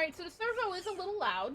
Alright, so the servo is a little loud.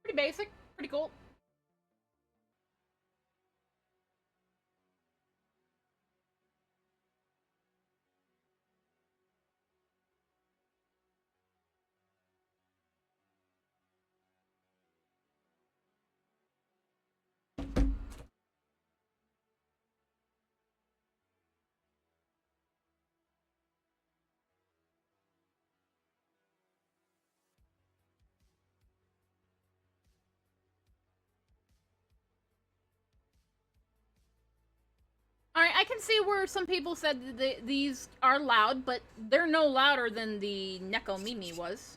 Pretty basic, pretty cool. Alright, I can see where some people said that these are loud, but they're no louder than the Neko Mimi was.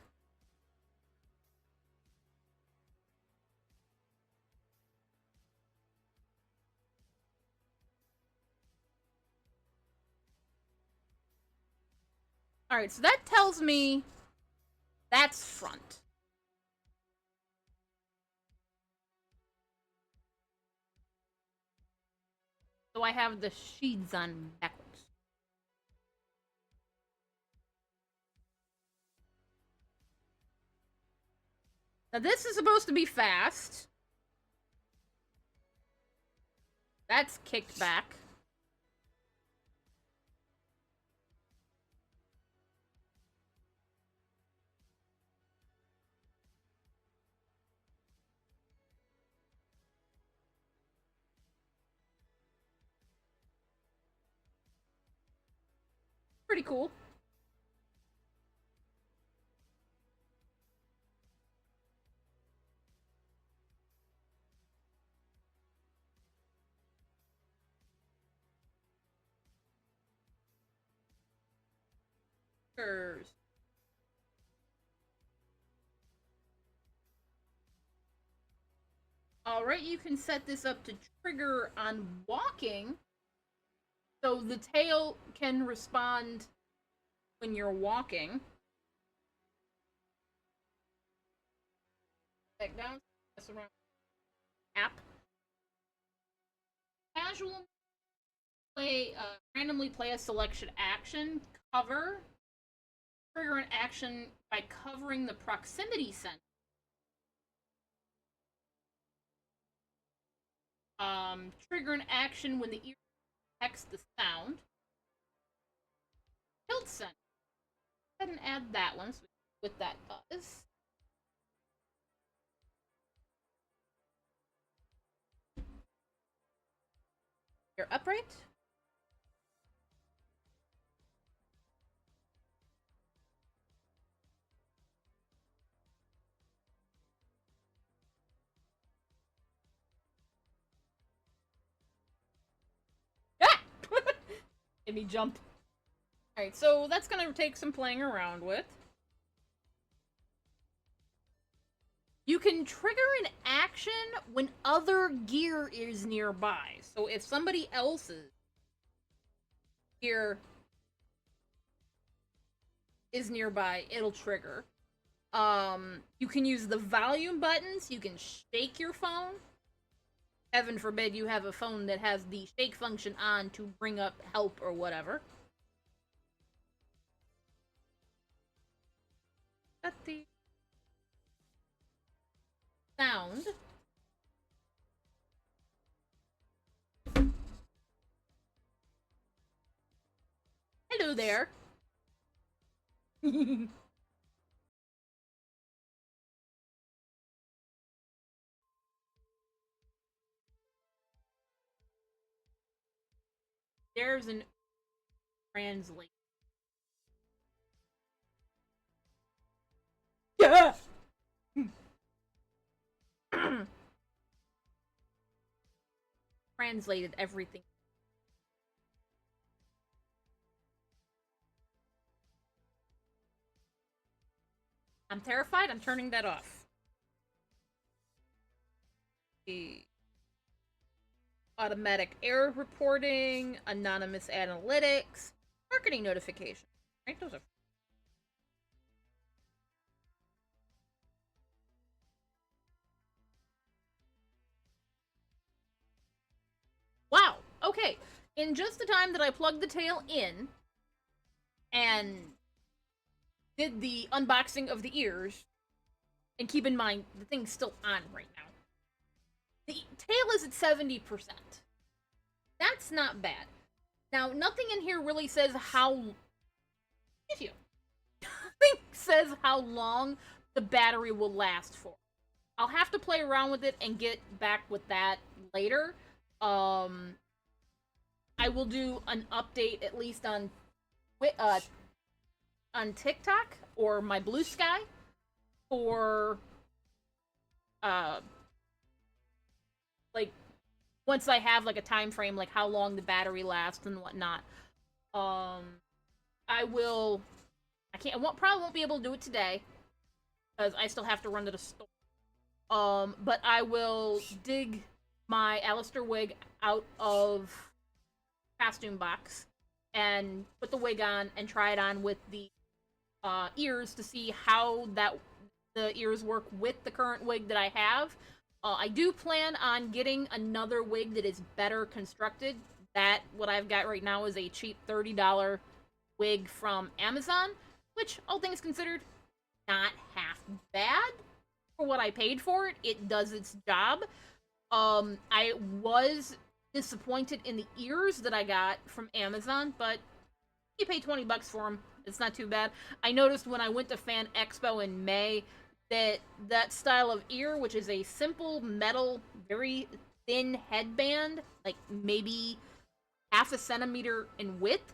Alright, so that tells me that's front. So I have the sheets on backwards. Now this is supposed to be fast. That's kicked back. Pretty cool. Alright, you can set this up to trigger on walking, so the tail can respond when you're walking. Back down, mess around. App. Casual play, randomly play a selection action, cover, trigger an action by covering the proximity sensor. Trigger an action when the ear detects the sound. Tilt sensor. Go ahead and add that one so we see what that does. You're upright. Ah! Made me jump. Alright, so that's gonna take some playing around with. You can trigger an action when other gear is nearby. So if somebody else's gear is nearby, it'll trigger. You can use the volume buttons. You can shake your phone. Heaven forbid you have a phone that has the shake function on to bring up help or whatever. Got the sound. Hello there. There's an translate. Yeah. Translated everything. I'm terrified. I'm turning that off. The automatic error reporting, anonymous analytics, marketing notification. Right? Those are. Wow. Okay. In just the time that I plugged the tail in and did the unboxing of the ears, and keep in mind the thing's still on right now. The tail is at 70%. That's not bad. Now, nothing in here really says how. If you. Nothing says how long the battery will last for. I'll have to play around with it and get back with that later. I will do an update at least on TikTok or my Blue Sky for like once I have like a time frame, like how long the battery lasts and whatnot. I will. I probably won't be able to do it today because I still have to run to the store. But I will dig my Alastor wig out of costume box and put the wig on and try it on with the ears to see how the ears work with the current wig that I have. I do plan on getting another wig that is better constructed. That what I've got right now is a cheap $30 wig from Amazon, which, all things considered, not half bad for what I paid for it. It does its job. I was disappointed in the ears that I got from Amazon, but you pay $20 for them. It's not too bad. I noticed when I went to FanExpo in May that style of ear, which is a simple metal, very thin headband, like maybe half a centimeter in width.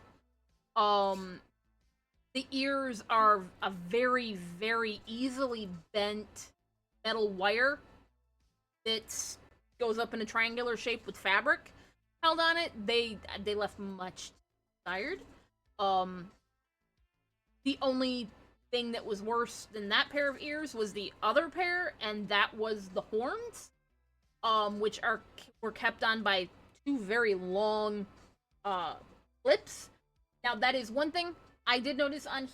The ears are a very, very easily bent metal wire that goes up in a triangular shape with fabric held on it. They left much desired. The only thing that was worse than that pair of ears was the other pair, and that was the horns, which were kept on by two very long clips. Now that is one thing I did notice on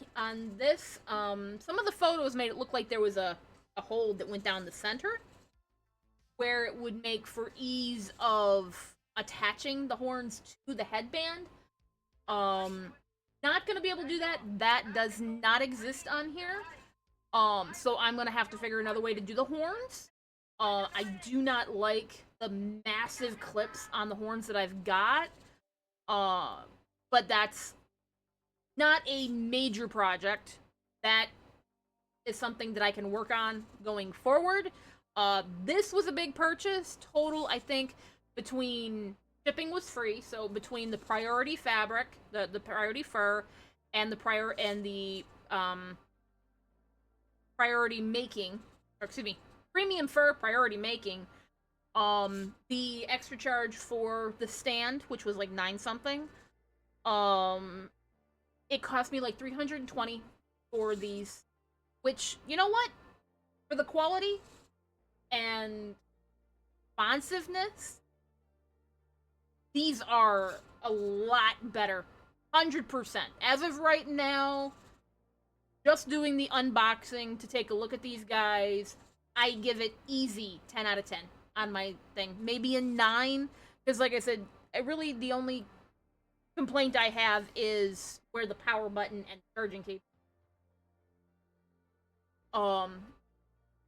this. Some of the photos made it look like there was a hole that went down the center, where it would make for ease of attaching the horns to the headband. Not gonna be able to do that. That does not exist on here. So I'm gonna have to figure another way to do the horns. I do not like the massive clips on the horns that I've got. But that's not a major project. That is something that I can work on going forward. This was a big purchase. Total, I think, between shipping was free, so between the priority fabric, the priority fur, and the priority making, or excuse me, premium fur priority making, the extra charge for the stand, which was like 9 something, it cost me like $320 for these, which, you know what? For the quality and responsiveness, these are a lot better. 100%. As of right now, just doing the unboxing to take a look at these guys, I give it easy 10 out of 10 on my thing. Maybe a 9, because like I said, the only complaint I have is where the power button and charging cable.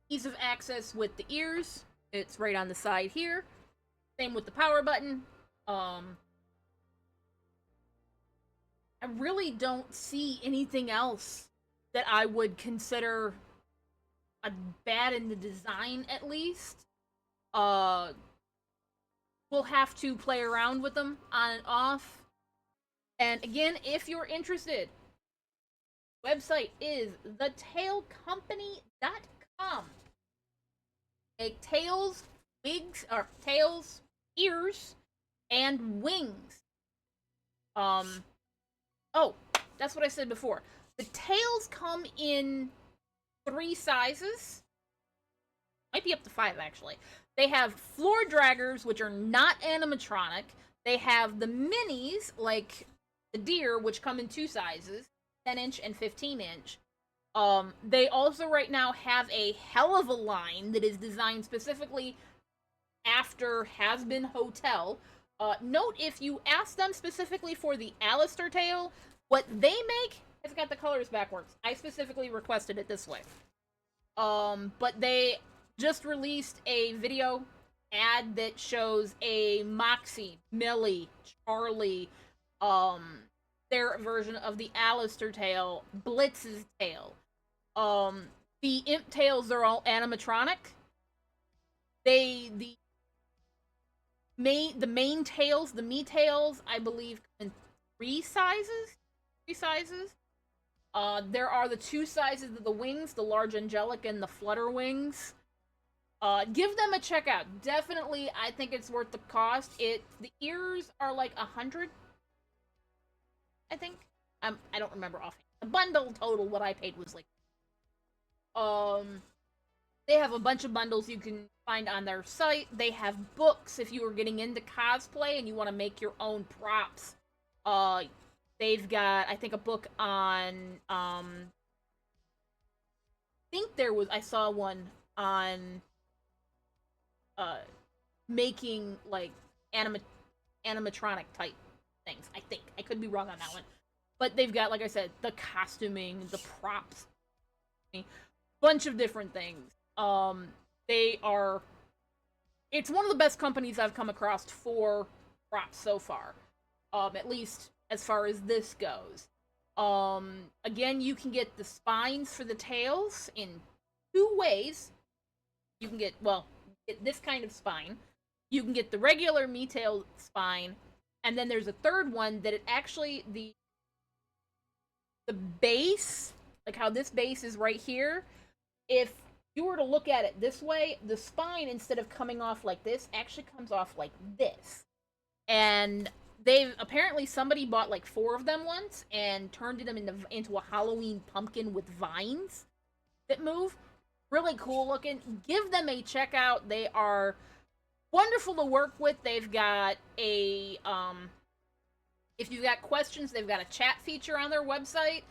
Ease of access with the ears, it's right on the side here. Same with the power button. I really don't see anything else that I would consider a bad in the design, at least. We'll have to play around with them on and off. And again, if you're interested, website is thetailcompany.com. Make tails, wigs, or tails, ears, and wings. Oh, that's what I said before. The tails come in 3 sizes. Might be up to 5, actually. They have floor draggers, which are not animatronic. They have the minis, like the deer, which come in 2 sizes, 10-inch and 15-inch. They also right now have a hell of a line that is designed specifically after Has Been Hotel. Note, if you ask them specifically for the Alastor tail, what they make has got the colors backwards. I specifically requested it this way. But they just released a video ad that shows a Moxie, Millie, Charlie, their version of the Alastor tail, Blitz's tail. The imp tails are all animatronic. The main tails, the MiTails, I believe, in 3 sizes. 3 sizes. There are the 2 sizes of the wings, the large angelic and the flutter wings. Give them a check out. Definitely, I think it's worth the cost. The ears are like 100, I think. I don't remember offhand. The bundle total, what I paid was like. They have a bunch of bundles you can find on their site. They have books if you are getting into cosplay and you want to make your own props. They've got, I think, a book on. I think I saw one on making like animatronic type things. I think I could be wrong on that one, but they've got, like I said, the costuming, the props, bunch of different things. They are. It's one of the best companies I've come across for props so far. At least as far as this goes. Again, you can get the spines for the tails in 2 ways. You can get this kind of spine. You can get the regular MiTail spine, and then there's a third one that it actually the base, like how this base is right here. If you were to look at it this way, the spine, instead of coming off like this, actually comes off like this. And apparently somebody bought like 4 of them once and turned them into a Halloween pumpkin with vines that move. Really cool looking. Give them a check out. They are wonderful to work with. They've got a if you've got questions, they've got a chat feature on their website.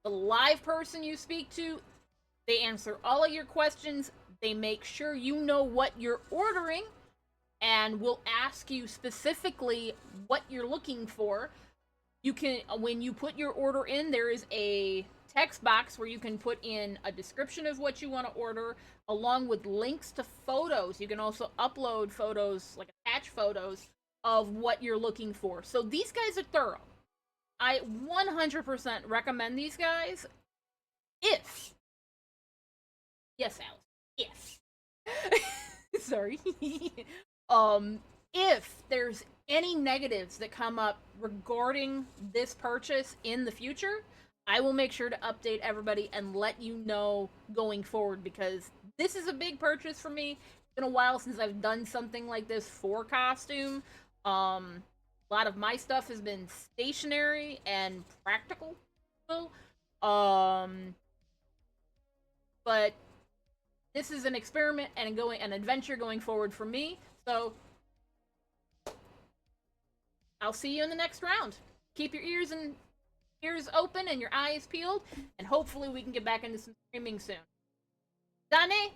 The live person you speak to, they answer all of your questions. They make sure you know what you're ordering and will ask you specifically what you're looking for. You can, when you put your order in, there is a text box where you can put in a description of what you want to order, along with links to photos. You can also upload photos, like attach photos of what you're looking for. So these guys are thorough. I 100% recommend these guys. If, yes, Alice, if, sorry, if there's any negatives that come up regarding this purchase in the future, I will make sure to update everybody and let you know going forward, because this is a big purchase for me. It's been a while since I've done something like this for costume. A lot of my stuff has been stationary and practical. But this is an experiment and an adventure going forward for me. So I'll see you in the next round. Keep your ears open and your eyes peeled, and hopefully we can get back into some streaming soon. Dane?